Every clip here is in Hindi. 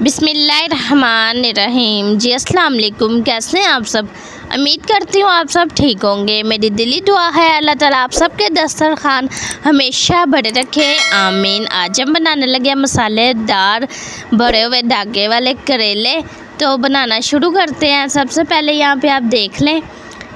बिस्मिल्लाहिर्रहमानिर्रहीम। जी अस्सलाम वालेकुम। कैसे हैं आप सब? उम्मीद करती हूँ आप सब ठीक होंगे। मेरी दिली दुआ है अल्लाह ताला आप सबके दस्तरखान हमेशा भरे रखे, आमीन। आज हम बनाने लगे मसालेदार भरे हुए धागे वाले करेले। तो बनाना शुरू करते हैं। सबसे पहले यहाँ पे आप देख लें,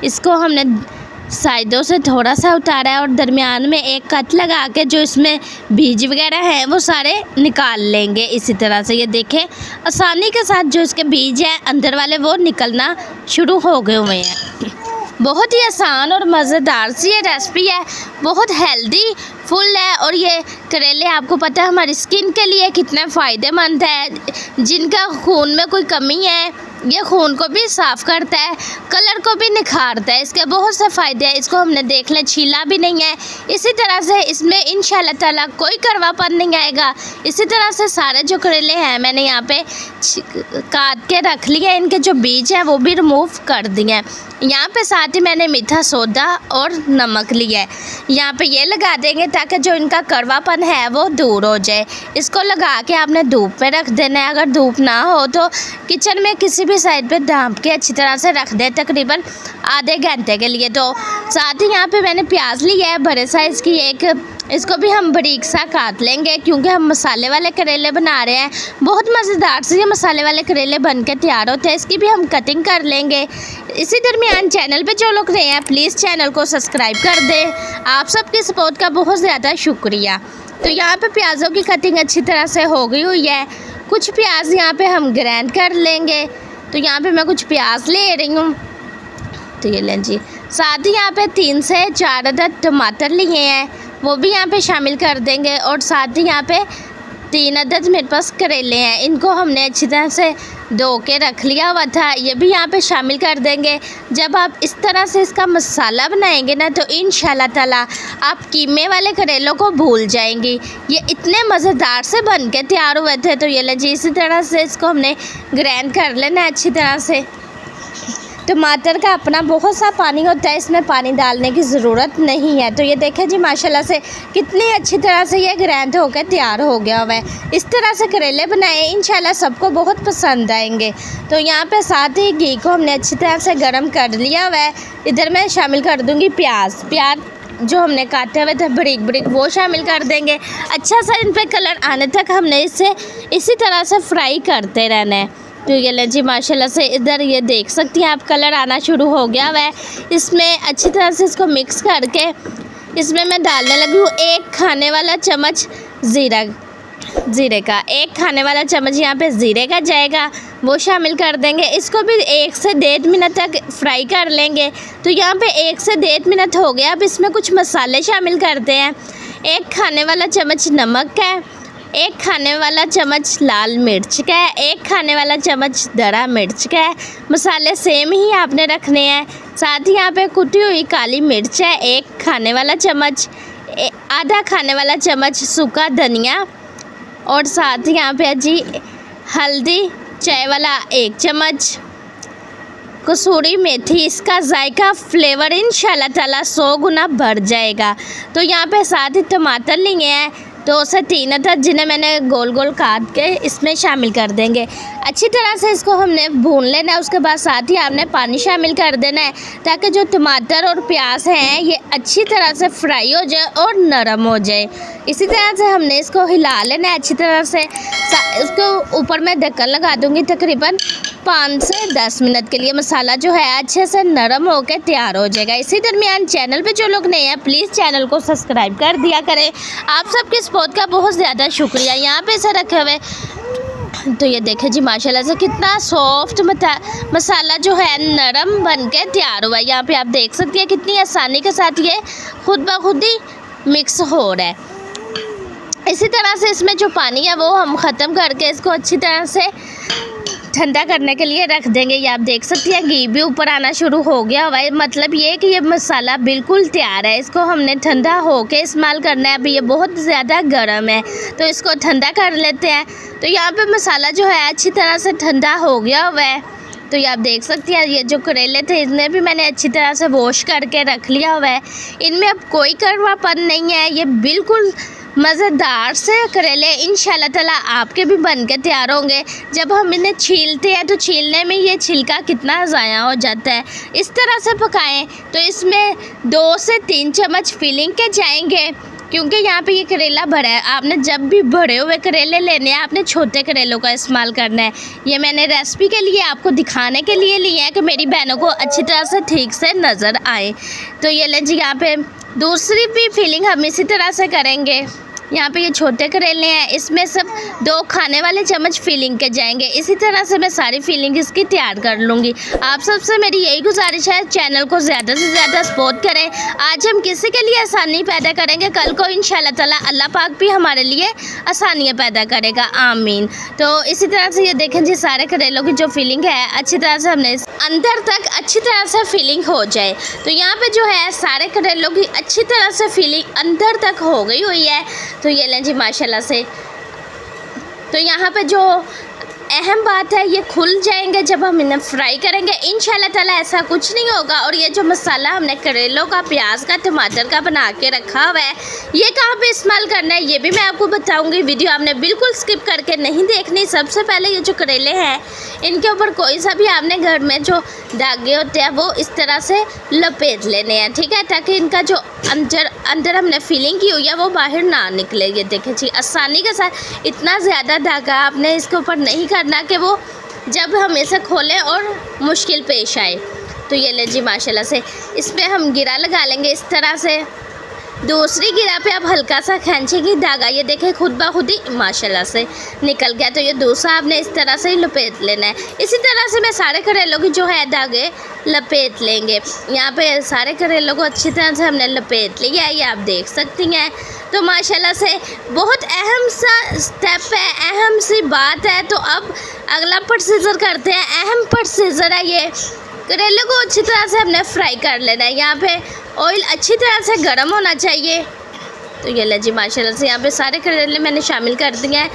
इसको हमने साइडों से थोड़ा सा उतारा है और दरमियान में एक कट लगा के जो इसमें बीज वगैरह हैं वो सारे निकाल लेंगे। इसी तरह से ये देखें, आसानी के साथ जो इसके बीज हैं अंदर वाले वो निकलना शुरू हो गए हुए हैं। बहुत ही आसान और मज़ेदार सी ये रेसिपी है, बहुत हेल्दी फुल है। और ये करेले आपको पता है हमारी स्किन के लिए कितना फ़ायदेमंद है। जिनका खून में कोई कमी है ये खून को भी साफ़ करता है, कलर को भी निखारता है। इसके बहुत से फ़ायदे हैं। इसको हमने देख लें, छीला भी नहीं है। इसी तरह से इसमें इंशाल्लाह ताला कोई कड़वापन नहीं आएगा। इसी तरह से सारे जो करेले हैं मैंने यहाँ पे काट के रख लिए। इनके जो बीज हैं वो भी रिमूव कर दिए हैं। यहाँ पे साथ ही मैंने मीठा सोडा और नमक लिया है। यहाँ पे ये लगा देंगे ताकि जो इनका कड़वापन है वो दूर हो जाए। इसको लगा के आपने धूप में रख देना है। अगर धूप ना हो तो किचन में किसी भी साइड पे ढाँप के अच्छी तरह से रख दे, तकरीबन आधे घंटे के लिए। तो साथ ही यहाँ पे मैंने प्याज लिया है बड़े साइज़ की एक, इसको भी हम बारीक सा काट लेंगे क्योंकि हम मसाले वाले करेले बना रहे हैं। बहुत मज़ेदार से ये मसाले वाले करेले बन के तैयार होते हैं। इसकी भी हम कटिंग कर लेंगे। इसी दरमियान चैनल पे जो लोग नए हैं प्लीज़ चैनल को सब्सक्राइब कर दें। आप सबकी सपोर्ट का बहुत ज़्यादा शुक्रिया। तो यहाँ पे प्याज़ों की कटिंग अच्छी तरह से हो गई हुई है। कुछ प्याज यहाँ पे हम ग्राइंड कर लेंगे। तो यहाँ पे मैं कुछ प्याज ले रही हूँ, तो ये लें जी। साथ ही यहाँ पे 3 से 4 अदद टमाटर लिए हैं, वो भी यहाँ पे शामिल कर देंगे। और साथ ही यहाँ पे 3 अदद मेरे पास करेले हैं, इनको हमने अच्छी तरह से धो के रख लिया हुआ था, ये भी यहाँ पे शामिल कर देंगे। जब आप इस तरह से इसका मसाला बनाएंगे ना तो इंशाल्लाह ताला आप कीमे वाले करेलों को भूल जाएंगी। ये इतने मज़ेदार से बन के तैयार हुए थे। तो ये ले जी, इसी तरह से इसको हमने ग्राइंड कर लेना है अच्छी तरह से। टमाटर का अपना बहुत सा पानी होता है, इसमें पानी डालने की ज़रूरत नहीं है। तो ये देखें जी माशाल्लाह से कितनी अच्छी तरह से ये ग्राइंड होकर तैयार हो गया हुआ है। इस तरह से करेले बनाए, इंशाल्लाह सबको बहुत पसंद आएंगे। तो यहाँ पे साथ ही घी को हमने अच्छी तरह से गर्म कर लिया हुआ है। इधर मैं शामिल कर दूँगी प्याज जो हमने काटे हुए थे बारीक बारीक, वो शामिल कर देंगे। अच्छा सा इन पर कलर आने तक हमने इसे इसी तरह से फ्राई करते रहना है। तो ये ले जी माशाल्लाह से इधर ये देख सकती हैं आप, कलर आना शुरू हो गया हुआ है। इसमें अच्छी तरह से इसको मिक्स करके इसमें मैं डालने लगी हूँ 1 खाने वाला चम्मच ज़ीरे का। 1 खाने वाला चम्मच यहाँ पे ज़ीरे का जाएगा, वो शामिल कर देंगे। इसको भी 1 से 1.5 मिनट तक फ्राई कर लेंगे। तो यहाँ पे 1 से 1.5 मिनट हो गया। अब इसमें कुछ मसाले शामिल करते हैं। 1 खाने वाला चम्मच नमक का है, 1 खाने वाला चम्मच लाल मिर्च का है, 1 खाने वाला चम्मच दरा मिर्च का है। मसाले सेम ही आपने रखने हैं। साथ ही यहाँ पे कुटी हुई काली मिर्च है 1 खाने वाला चम्मच, आधा खाने वाला चम्मच सूखा धनिया, और साथ ही यहाँ पे जी हल्दी चाय वाला 1 चम्मच, कसूरी मेथी। इसका जायका फ्लेवर इंशाल्लाह ताला 100 गुना बढ़ जाएगा। तो यहाँ पे साथ ही टमाटर लिए हैं 2 से 3 अदद, जिन्हें मैंने गोल गोल काट के इसमें शामिल कर देंगे। अच्छी तरह से इसको हमने भून लेना है। उसके बाद साथ ही आपने पानी शामिल कर देना है ताकि जो टमाटर और प्याज हैं ये अच्छी तरह से फ्राई हो जाए और नरम हो जाए। इसी तरह से हमने इसको हिला लेना है अच्छी तरह से। इसको ऊपर मैं ढक्कन लगा दूँगी तकरीबन 5 से 10 मिनट के लिए। मसाला जो है अच्छे से नरम होकर तैयार हो जाएगा। इसी दरमियान चैनल पे जो लोग नए हैं प्लीज़ चैनल को सब्सक्राइब कर दिया करें। आप सबके सपोर्ट का बहुत ज़्यादा शुक्रिया। यहाँ पे इसे रखे हुए, तो ये देखें जी माशाल्लाह से कितना सॉफ्ट मसाला जो है नरम बन के तैयार हुआ है। यहाँ पे आप देख सकती हैं कितनी आसानी के साथ ये खुद ब खुद ही मिक्स हो रहा है। इसी तरह से इसमें जो पानी है वो हम ख़त्म करके इसको अच्छी तरह से ठंडा करने के लिए रख देंगे। ये आप देख सकती हैं घी भी ऊपर आना शुरू हो गया हुआ है, मतलब ये कि ये मसाला बिल्कुल तैयार है। इसको हमने ठंडा होके इस्तेमाल करना है। अभी ये बहुत ज़्यादा गर्म है तो इसको ठंडा कर लेते हैं। तो यहाँ पे मसाला जो है अच्छी तरह से ठंडा हो गया हुआ है। तो ये आप देख सकती हैं ये जो करेले थे इन्हें भी मैंने अच्छी तरह से वॉश करके रख लिया हुआ है। इनमें अब कोई कड़वापन नहीं है, ये बिल्कुल मज़ेदार से करेले इंशाल्लाह ताला आपके भी बन के तैयार होंगे। जब हम इन्हें छीलते हैं तो छीलने में ये छिलका कितना ज़ाया हो जाता है। इस तरह से पकाएं तो इसमें 2 से 3 चम्मच फिलिंग के जाएंगे, क्योंकि यहाँ पे ये करेला बड़ा है। आपने जब भी बड़े हुए करेले लेने हैं, आपने छोटे करेलों का इस्तेमाल करना है। ये मैंने रेसिपी के लिए आपको दिखाने के लिए लिया है कि मेरी बहनों को अच्छी तरह से ठीक से नज़र आए। तो ये लें जी, यहाँ पे दूसरी भी फिलिंग हम इसी तरह से करेंगे। यहाँ पे ये छोटे करेले हैं, इसमें सब 2 खाने वाले चम्मच फिलिंग के जाएंगे। इसी तरह से मैं सारी फिलिंग इसकी तैयार कर लूँगी। आप सबसे मेरी यही गुजारिश है, चैनल को ज़्यादा से ज़्यादा सपोर्ट करें। आज हम किसी के लिए आसानी पैदा करेंगे, कल को इंशाल्लाह ताला अल्लाह पाक भी हमारे लिए आसानियाँ पैदा करेगा, आमीन। तो इसी तरह से ये देखें जी, सारे करेलों की जो फिलिंग है अच्छी तरह से हमने अंदर तक अच्छी तरह से फिलिंग हो जाए। तो यहाँ पे जो है सारे करेलों की अच्छी तरह से फिलिंग अंदर तक हो गई हुई है। तो ये लें जी माशाल्लाह से। तो यहाँ पे जो अहम बात है, ये खुल जाएंगे जब हम इन्हें फ्राई करेंगे। इंशाल्लाह ताला ऐसा कुछ नहीं होगा। और ये जो मसाला हमने करेलों का, प्याज का, टमाटर का बना के रखा हुआ है, ये कहाँ पे इस्तेमाल करना है ये भी मैं आपको बताऊंगी। वीडियो आपने बिल्कुल स्किप करके नहीं देखनी। सबसे पहले ये जो करेले हैं, इनके ऊपर कोई सा भी आपने घर में जो धागे होते हैं वो इस तरह से लपेट लेने हैं, ठीक है, ताकि इनका जो अंदर हमने फिलिंग की हुई है वो बाहर ना निकले। ये देखें जी, आसानी के साथ। इतना ज़्यादा धागा आपने इसके ऊपर नहीं करना कि वो जब हम इसे खोलें और मुश्किल पेश आए। तो ये ले जी माशाल्लाह से, इसमें हम गिरा लगा लेंगे इस तरह से। दूसरी गिरा पे आप हल्का सा खींचेंगे धागा, ये देखें खुद ब खुद ही माशाल्लाह से निकल गया। तो ये दूसरा आपने इस तरह से ही लपेट लेना है। इसी तरह से मैं सारे करेलों की जो है धागे लपेट लेंगे। यहाँ पे सारे करेलों को अच्छी तरह से हमने लपेट लिया है, ये आप देख सकती हैं। तो माशाल्लाह से बहुत अहम सा स्टेप है, अहम सी बात है। तो अब अगला प्रोसीजर करते हैं। अहम प्रोसीजर है ये, करेले को अच्छी तरह से हमने फ्राई कर लेना है। यहाँ पे ऑयल अच्छी तरह से गर्म होना चाहिए। तो ये ले जी माशाल्लाह से, यहाँ पे सारे करेले मैंने शामिल कर दिए हैं।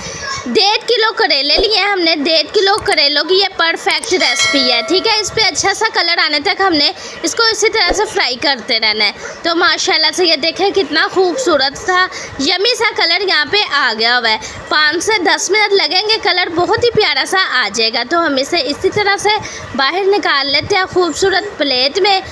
1.5 किलो करेले लिए हैं हमने। 1.5 किलो करेलों की ये परफेक्ट रेसिपी है, ठीक है। इस पर अच्छा सा कलर आने तक हमने इसको इसी तरह से फ्राई करते रहना है। तो माशाल्लाह से ये देखें कितना खूबसूरत सा यमी सा कलर यहाँ पे आ गया हुआ है। 5 से 10 मिनट लगेंगे, कलर बहुत ही प्यारा सा आ जाएगा। तो हम इसे इसी तरह से बाहर निकाल लेते हैं खूबसूरत प्लेट में।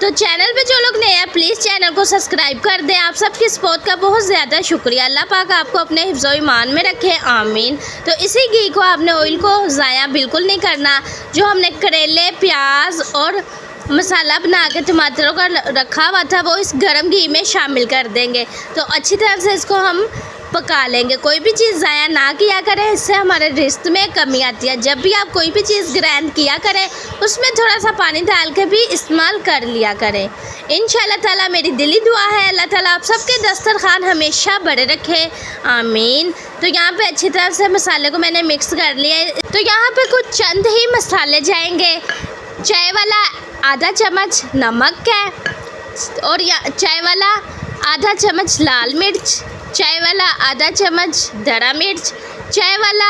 तो चैनल पे जो लोग नए हैं प्लीज़ चैनल को सब्सक्राइब कर दें। आप सबकी सपोर्ट का बहुत ज़्यादा शुक्रिया। अल्लाह पाक आपको अपने हिफ्ज़ ईमान में रखे, आमीन। तो इसी घी को आपने ऑयल को ज़ाया बिल्कुल नहीं करना। जो हमने करेले, प्याज और मसाला बना के टमाटरों का रखा हुआ था वो इस गर्म घी में शामिल कर देंगे। तो अच्छी तरह से इसको हम पका लेंगे। कोई भी चीज़ ज़ाया ना किया करें, इससे हमारे रिश्ते में कमी आती है। जब भी आप कोई भी चीज़ ग्राइंड किया करें उसमें थोड़ा सा पानी डाल के भी इस्तेमाल कर लिया करें। इंशाल्लाह ताला मेरी दिली दुआ है, अल्लाह ताला आप सबके दस्तरखान हमेशा बड़े रखे, आमीन। तो यहाँ पे अच्छी तरह से मसाले को मैंने मिक्स कर लिया है। तो यहाँ पे कुछ चंद ही मसाले जाएंगे। चाय वाला आधा चम्मच नमक है, और चाय वाला आधा चम्मच लाल मिर्च, चाय वाला आधा चम्मच धड़ा मिर्च, चाय वाला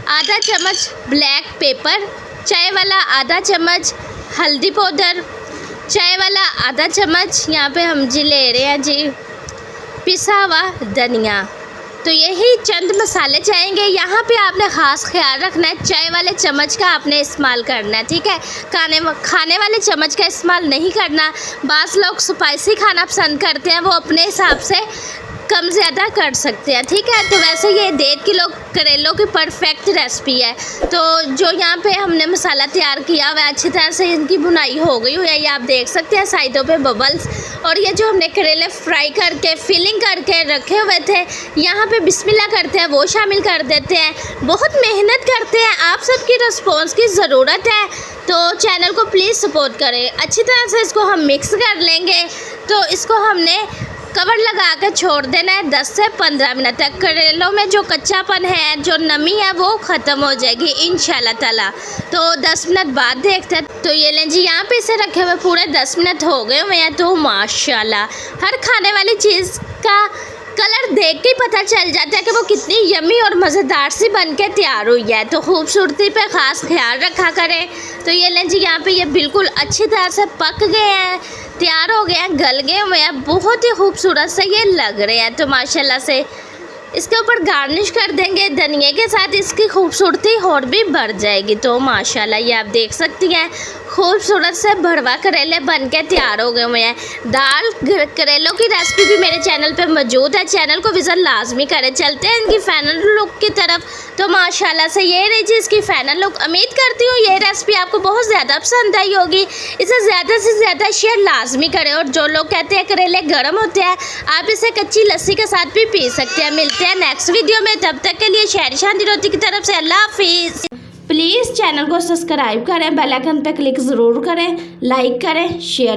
आधा चम्मच ब्लैक पेपर, चाय वाला आधा चम्मच हल्दी पाउडर, चाय वाला आधा चम्मच यहाँ पे हम जी ले रहे हैं जी पिसा हुआ धनिया। तो यही चंद मसाले चाहेंगे। यहाँ पे आपने ख़ास ख्याल रखना है, चाय वाले चम्मच का आपने इस्तेमाल करना है, ठीक है। खाने वाले चम्मच का इस्तेमाल नहीं करना। बास लोग स्पाइसी खाना पसंद करते हैं, वो अपने हिसाब से कम ज़्यादा कर सकते हैं, ठीक है। तो वैसे ये 1.5 किलो करेलों की परफेक्ट रेसिपी है। तो जो यहाँ पे हमने मसाला तैयार किया हुआ है, अच्छी तरह से इनकी भुनाई हो गई हुई है, ये आप देख सकते हैं साइडों पे बबल्स। और ये जो हमने करेले फ्राई करके फिलिंग करके रखे हुए थे, यहाँ पे बिस्मिल्लाह करते हैं वो शामिल कर देते हैं। बहुत मेहनत करते हैं, आप सबकी रिस्पॉन्स की ज़रूरत है। तो चैनल को प्लीज़ सपोर्ट करें। अच्छी तरह से इसको हम मिक्स कर लेंगे। तो इसको हमने कवर लगा कर छोड़ देना है 10 से 15 मिनट तक। करेलों में जो कच्चापन है, जो नमी है, वो ख़त्म हो जाएगी इंशाल्लाह ताला। तो 10 मिनट बाद देखते हैं। तो ये लें जी, यहाँ पे इसे रखे हुए पूरे 10 मिनट हो गए हुए हैं। तो माशाल्लाह हर खाने वाली चीज़ का कलर देख के पता चल जाता है कि वो कितनी यमी और मज़ेदार सी बन के तैयार हुई है। तो खूबसूरती पे ख़ास ख्याल रखा करें। तो ये लें जी, यहाँ पे ये बिल्कुल अच्छी तरह से पक गए हैं, तैयार हो गए हैं, गल गए हुए हैं, बहुत ही खूबसूरत से ये लग रहे हैं। तो माशाल्लाह से इसके ऊपर गार्निश कर देंगे धनिया के साथ, इसकी खूबसूरती और भी बढ़ जाएगी। तो माशाल्लाह ये आप देख सकती हैं खूबसूरत से भरवा करेले बनके तैयार हो गए हुए हैं। दाल करेलों की रेसिपी भी मेरे चैनल पे मौजूद है, चैनल को विजिट लाजमी करें। चलते हैं इनकी फाइनल लुक की तरफ। तो माशाल्लाह से ये रही जी इसकी फाइनल लुक। उम्मीद करती हूँ ये रेसिपी आपको बहुत ज़्यादा पसंद आई होगी। इसे ज़्यादा से ज़्यादा शेयर लाजमी करें। और जो लोग कहते हैं करेले गर्म होते हैं, आप इसे कच्ची लस्सी के साथ भी पी सकते हैं। मिलते हैं नेक्स्ट वीडियो में, तब तक के लिए शहर शांति रोटी की तरफ से अल्लाह हाफिज़। प्लीज़ चैनल को सब्सक्राइब करें, बेल आइकन पर क्लिक ज़रूर करें, लाइक करें, शेयर